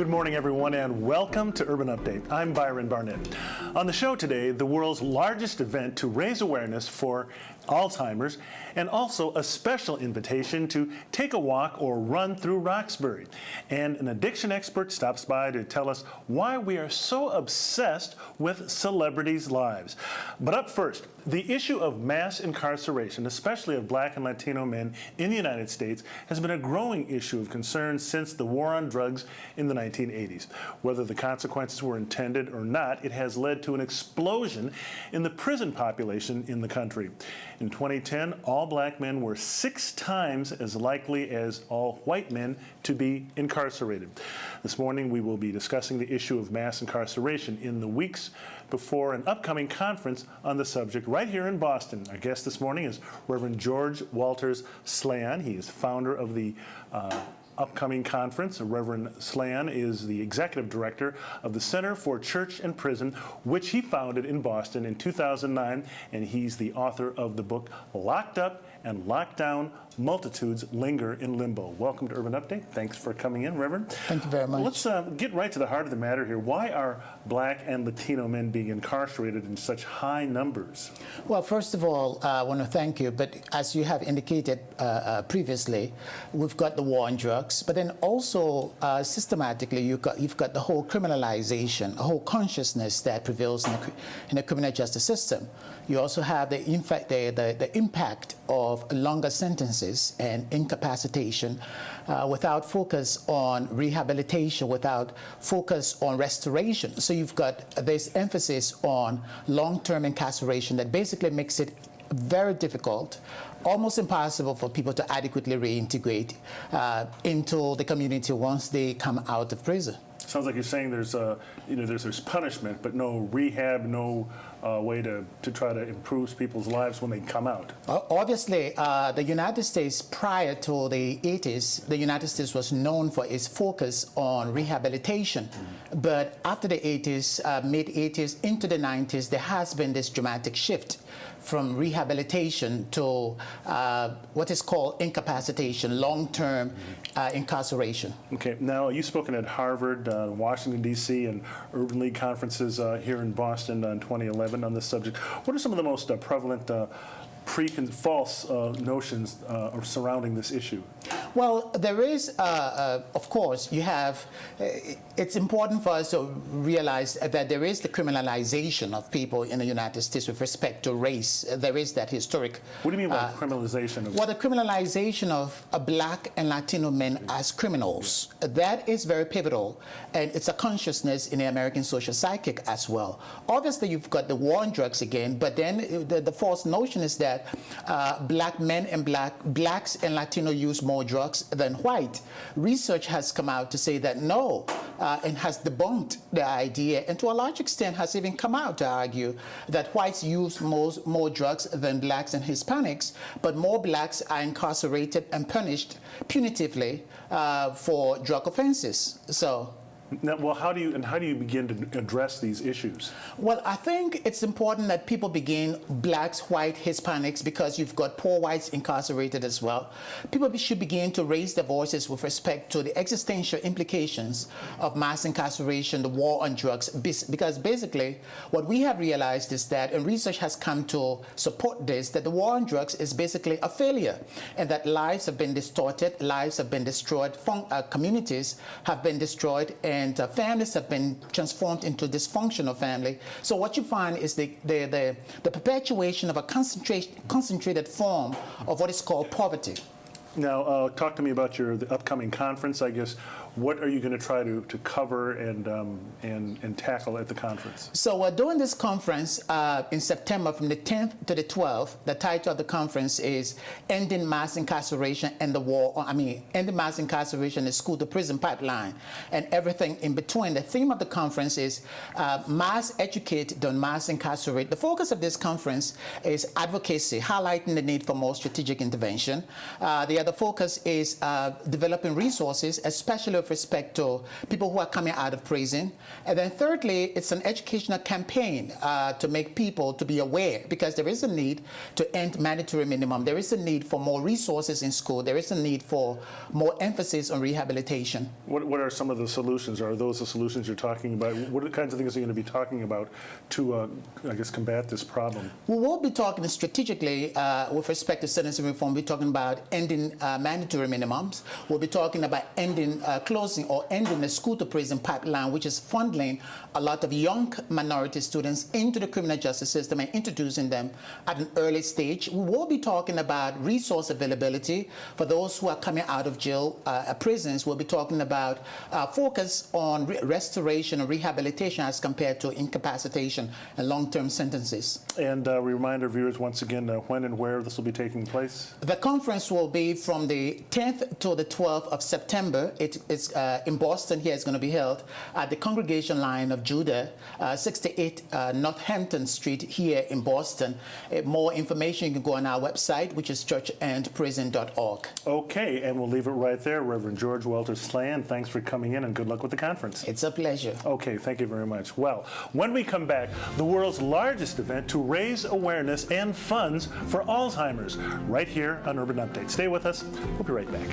Good morning, everyone, and welcome to Urban Update. I'm Byron Barnett. On the show today, the world's largest event to raise awareness for Alzheimer's, and also a special invitation to take a walk or run through Roxbury. And an addiction expert stops by to tell us why we are so obsessed with celebrities' lives. But up first, the issue of mass incarceration, especially of Black and Latino men in the United States, has been a growing issue of concern since the war on drugs in the 1980s. Whether the consequences were intended or not, it has led to an explosion in the prison population in the country. In 2010, all Black men were 6 times as likely as all white men to be incarcerated. This morning, we will be discussing the issue of mass incarceration in the weeks before an upcoming conference on the subject right here in Boston. Our guest this morning is Reverend George Walters-Sleyon. He is founder of the upcoming conference. Reverend Sleyon is the executive director of the Center for Church and Prison, which he founded in Boston in 2009, and he's the author of the book Locked Up and Locked Down: Multitudes Linger in Limbo. Welcome to Urban Update. Thanks for coming in, Reverend. Thank you very much. Let's get right to the heart of the matter here. Why are Black and Latino men being incarcerated in such high numbers? Well, first of all, I want to thank you, but as you have indicated previously, we've got the war on drugs, but then also systematically you've got the whole criminalization, a whole consciousness that prevails in the criminal justice system. You also have the impact of longer sentences and incapacitation without focus on rehabilitation, without focus on restoration. So you've got this emphasis on long-term incarceration that basically makes it very difficult, almost impossible for people to adequately reintegrate into the community once they come out of prison. Sounds like you're saying there's punishment, but no rehab, no way to try to improve people's lives when they come out. Obviously, the United States prior to the 80s, the United States was known for its focus on rehabilitation. But after the 80s, mid-80s into the 90s, there has been this dramatic shift from rehabilitation to what is called incapacitation, long-term incarceration. Okay, now you've spoken at Harvard, Washington, D.C., and Urban League conferences here in Boston in 2011 on this subject. What are some of the most prevalent false notions surrounding this issue? Well, there is, of course, it's important for us to realize that there is the criminalization of people in the United States with respect to race. There is that historic. What do you mean by criminalization of? Well, the criminalization of Black and Latino men as criminals. Yeah. That is very pivotal, and it's a consciousness in the American social psychic as well. Obviously, you've got the war on drugs again, but then the false notion is that Black men and Blacks and Latino use more drugs than white. Research has come out to say that no, and has debunked the idea, and to a large extent has even come out to argue that whites use more drugs than Blacks and Hispanics, but more Blacks are incarcerated and punished punitively for drug offenses. So. Now, well, how do you begin to address these issues? Well, I think it's important that people begin Blacks, white, Hispanics, because you've got poor whites incarcerated as well. People should begin to raise their voices with respect to the existential implications of mass incarceration, the war on drugs, because basically what we have realized is that, and research has come to support this, that the war on drugs is basically a failure, and that lives have been distorted, lives have been destroyed, communities have been destroyed, and families have been transformed into dysfunctional family. So what you find is the perpetuation of a concentrated form of what is called poverty. Now, talk to me about the upcoming conference. I guess what are you going to try to cover and tackle at the conference? So we're doing this conference in September from the 10th to the 12th. The title of the conference is Ending Mass Incarceration and the War. Ending Mass Incarceration, the School to Prison Pipeline, and everything in between. The theme of the conference is Mass Educate, Don't Mass Incarcerate. The focus of this conference is advocacy, highlighting the need for more strategic intervention. The the focus is developing resources, especially with respect to people who are coming out of prison. And then thirdly, it's an educational campaign to make people to be aware, because there is a need to end mandatory minimum. There is a need for more resources in school. There is a need for more emphasis on rehabilitation. What are some of the solutions? Are those the solutions you're talking about? What kinds of things are you going to be talking about to, I guess, combat this problem? We will be talking strategically with respect to sentencing reform. We're talking about ending mandatory minimums. We'll be talking about ending, closing or ending the school-to-prison pipeline, which is funneling a lot of young minority students into the criminal justice system and introducing them at an early stage. We will be talking about resource availability for those who are coming out of jail, prisons. We'll be talking about focus on restoration and rehabilitation as compared to incapacitation and long-term sentences. And we remind our viewers once again when and where this will be taking place. The conference will be from the 10th to the 12th of September. It's in Boston. Here it's going to be held at the Congregation Line of Judah, 68 Northampton Street here in Boston. More information, you can go on our website, which is churchandprison.org. Okay, and we'll leave it right there. Reverend George Walters-Sleyon, thanks for coming in and good luck with the conference. It's a pleasure. Okay, thank you very much. Well, when we come back, the world's largest event to raise awareness and funds for Alzheimer's, right here on Urban Update. Stay with us. We'll be right back.